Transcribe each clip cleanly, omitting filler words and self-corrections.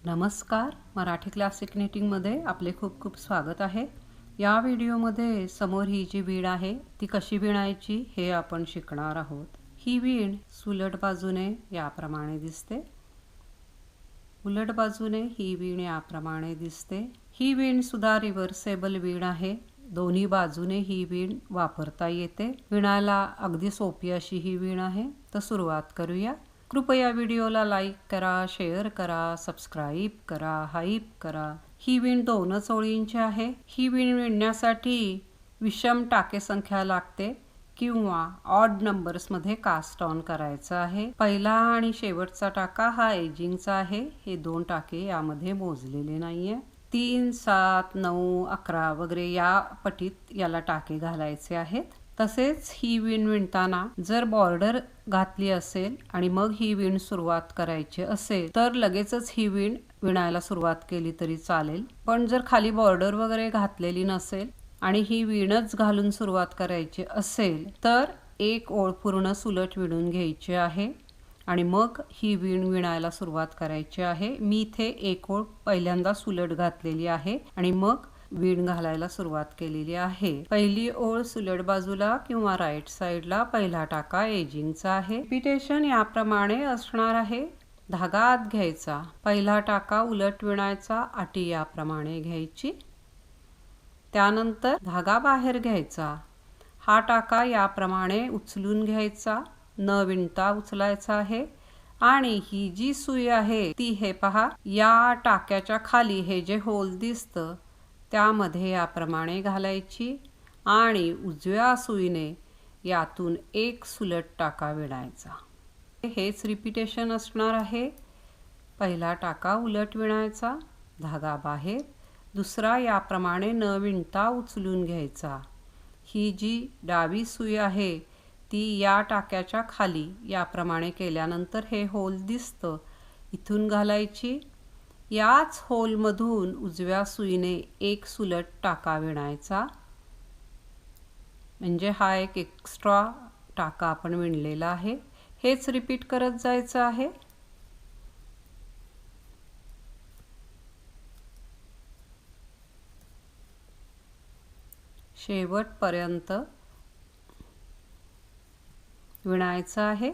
नमस्कार, मराठी क्लासिक निटिंगमध्ये आपले खूप खूप स्वागत आहे। या व्हिडिओमध्ये समोर ही जी वीण आहे ती कशी विणायची हे आपण शिकणार आहोत। ही वीण सुलट बाजूने याप्रमाणे दिसते, उलट बाजूने ही वीण याप्रमाणे दिसते। ही वीण सुद्धा रिव्हर्सेबल वीण आहे, दोन्ही बाजूने ही वीण वापरता येते। विणायला अगदी सोपी अशी ही वीण आहे। तर सुरुवात करूया। कृपया व्हिडिओला लाईक करा, शेअर करा, सबस्क्राईब करा, हाईप करा। ही वीण 2च ओळींची आहे। ही वीण विणण्यासाठी विषम टाके संख्या लागते किंवा ऑड नंबर्समध्ये कास्ट ऑन करायचं आहे। पहिला आणि शेवटचा टाका हा एजिंगचा आहे, हे 2 टाके यामध्ये मोजलेले नाहीये। 3, 7, 9, 11 वगैरे या पटीत याला टाके घालायचे आहेत। तसेच ही वीण विणताना जर बॉर्डर घातली असेल आणि मग ही वीण सुरुवात करायची असेल तर लगेचच ही वीण विणायला सुरुवात केली तरी चालेल। पण जर खाली बॉर्डर वगैरे घातलेली नसेल आणि ही वीणच घालून सुरुवात करायची असेल तर एक ओळ पूर्ण सुलट विणून घ्यायची आहे आणि मग ही वीण विणायला सुरुवात करायची आहे। मी इथे एक ओळ पहिल्यांदा सुलट घातलेली आहे आणि मग वीण घालायला सुरुवात केलेली आहे। पहिली ओळ सुलट बाजूला किंवा राईट साइडला पहिला टाका एजिंगचा आहे। रिपीटेशन याप्रमाणे असणार आहे। धागा आत घ्यायचा, पहिला टाका उलट विणायचा, आटी याप्रमाणे घ्यायची, त्यानंतर धागा बाहेर घ्यायचा, हा टाका याप्रमाणे उचलून घ्यायचा, न विणता उचलायचा आहे आणि ही जी सुई आहे ती हे पहा या टाक्याच्या खाली हे जे होल दिसतं त्यामध्ये याप्रमाणे घालायची आणि उजव्या सुईने यातून एक सुलट टाका विणायचा। हेच रिपीटेशन असणार आहे। पहिला टाका उलट विणायचा, धागा बाहेर, दुसरा याप्रमाणे न विणता उचलून घ्यायचा, ही जी डावी सुई आहे ती या टाक्याच्या खाली याप्रमाणे केल्यानंतर हे होल दिसतं इथून घालायची, याच होलमधून उजव्या सुईने एक सुलट टाका विणायचा, म्हणजे हा एक एक्स्ट्रा टाका आपण विणलेला आहे। हेच रिपीट करत जायचं आहे। शेवटपर्यंत विणायचं आहे।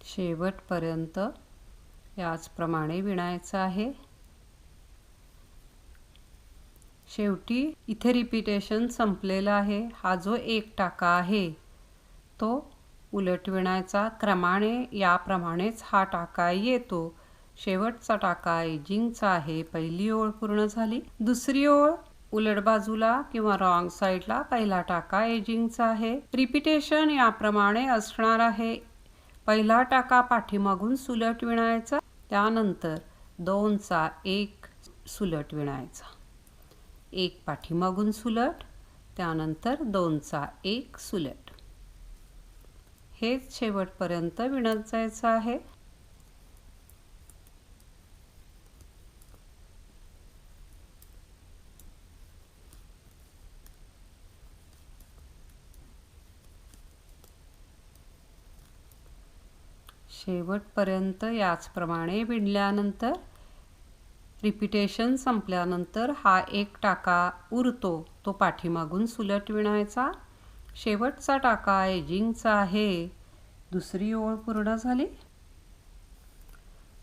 शेवटपर्यंत याचप्रमाणे विणायचं आहे। शेवटी इथे रिपीटेशन संपलेला आहे। हा जो एक टाका आहे तो उलट विणायचा, क्रमाने याप्रमाणेच हा टाका येतो। शेवटचा टाका एजिंगचा आहे। पहिली ओळ पूर्ण झाली, दुसरी ओळ उलट बाजूला किंवा रॉंग साइडला पहिला टाका एजिंगचा आहे। रिपीटेशन याप्रमाणे असणार आहे। पहिला टाका पाठीमागून सुलट विणायचा, त्यानंतर 2चा 1 सुलट विणायचा, एक पाठीमागून सुलट, त्यानंतर 2चा 1 सुलट। हेच शेवटपर्यंत विणत जायचं आहे। शेवटपर्यंत याचप्रमाणे विणल्यानंतर रिपीटेशन संपल्यानंतर हा एक टाका उरतो तो पाठीमागून सुलट विणायचा, शेवटचा टाका एजिंगचा आहे। दुसरी ओळ पूर्ण झाली।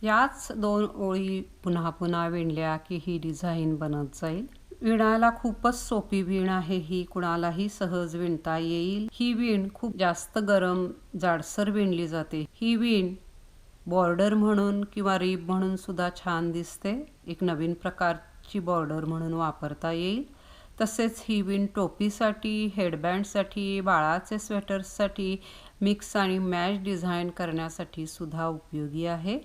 याच 2 ओळी पुन्हा पुन्हा विणल्या की ही डिझाईन बनत जाईल। विणायला खूपच सोपी वीण आहे ही, कुणालाही सहज विणता येईल। ही वीण खूप जास्त गरम जाडसर विणली जाते। ही वीण बॉर्डर म्हणून किंवा रिब म्हणून सुद्धा छान दिसते, एक नवीन प्रकारची बॉर्डर म्हणून वापरता येईल। तसेच ही वीण टोपीसाठी, हेडबँडसाठी, बाळाचे स्वेटर्ससाठी, मिक्स आणि मॅच डिझाईन करण्यासाठी सुद्धा उपयोगी आहे।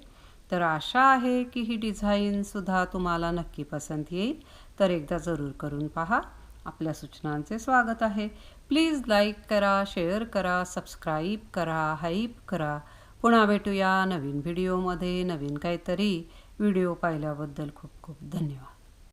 तर आशा आहे की ही डिझाईन सुद्धा तुम्हाला नक्की पसंत येईल। तर एकदा जरूर करून पहा आपल्या सूचनांचे स्वागत आहे. प्लीज लाईक करा, शेअर करा, सबस्क्राईब करा, हाईप करा. पुन्हा भेटूया नवीन व्हिडिओमध्ये नवीन काहीतरी. व्हिडिओ पाहिल्याबद्दल खूप खूप धन्यवाद.